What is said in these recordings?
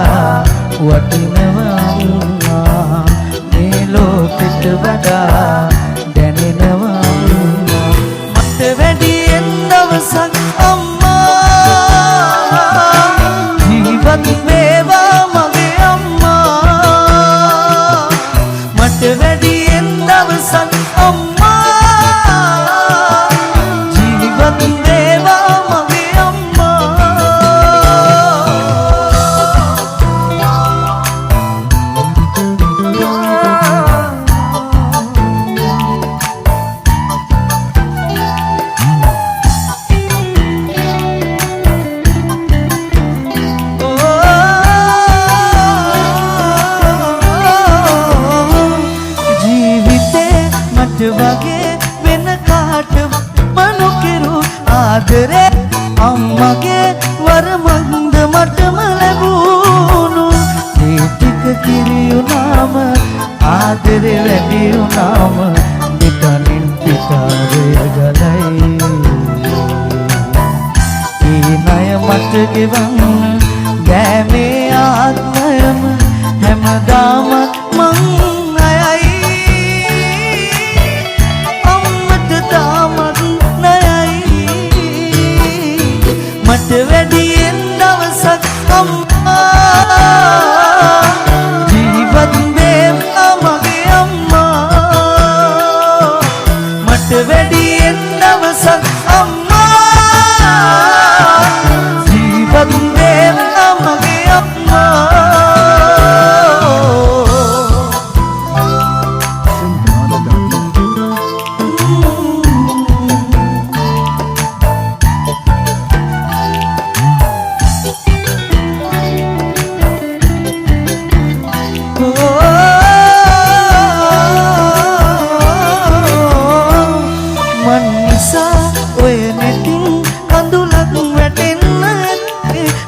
වඩා වටිනවා මේ ලෝකෙට වඩා දැනෙනවා මට වැඩියෙන් දවසක් අම්මා ජීවත් වේවා මගේ අම්මා මට වැඩියෙන් දවසක් අම්මා ජීවත් වේවා මගේ වගේ වෙන කාටවත් නොකිරු ආදරේ අම්මගේ වරමන්ද මටම ලැබුණු මේ ටික කිරියුනාම ආදරේ වැඩි වුණාම පිටනින් පිටාරය ගලයි ඒ ණය මට ගෙවන්න ගෑමේ ආත්මයම හැමදාම මං මට වැඩියෙන් දවසක් අම්මා ජීවත් වේවා මගේ අම්මා මට වැඩියෙන් දවසක් අම්මා ජීවත් වේවා මගේ අම්මා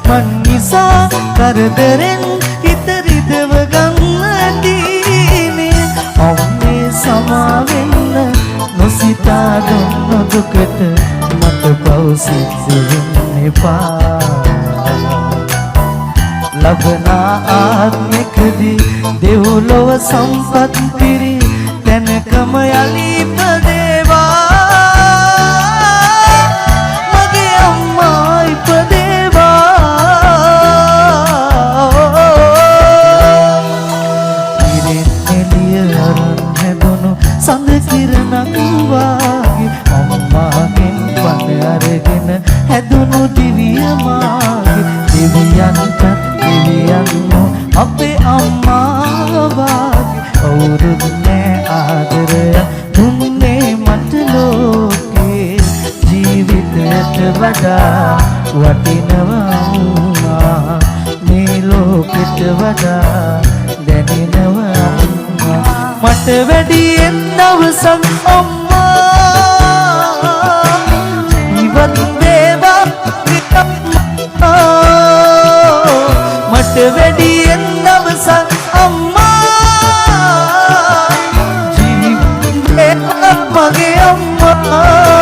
මන්නිසා කරදරෙන් හිත රිදව ගන්න දීනේ ඔන්නේ සමාවෙන්න නොසිතා දුන්න දුකට මට පෞසිත වෙන්න එපා ලබන ආත්මෙකදී දෙව්ලොව සම්පත් පිරි තැනකම යලි ඉපදේවා මගේ අම්මා ඉපදේවා සඳ කිරණක් වාගේ අම්මාගෙන් පණ අරගෙන හැදුණු දිවිය මාගේ දෙවියන්ට දෙවියන්ව අපේ අම්මා වාගේ කවුරුත් නෑ ආදරය දුන්නේ මට ලෝකේ ජීවිතයට වඩා වටිනවා මේ ලෝකෙට වඩා දැනෙනවා මට වැඩියෙන් දවසක් අම්මා ජීවත් වේවා මට වැඩියෙන් දවසක් අම්මා ජීවත් වේවා මගේ අම්මා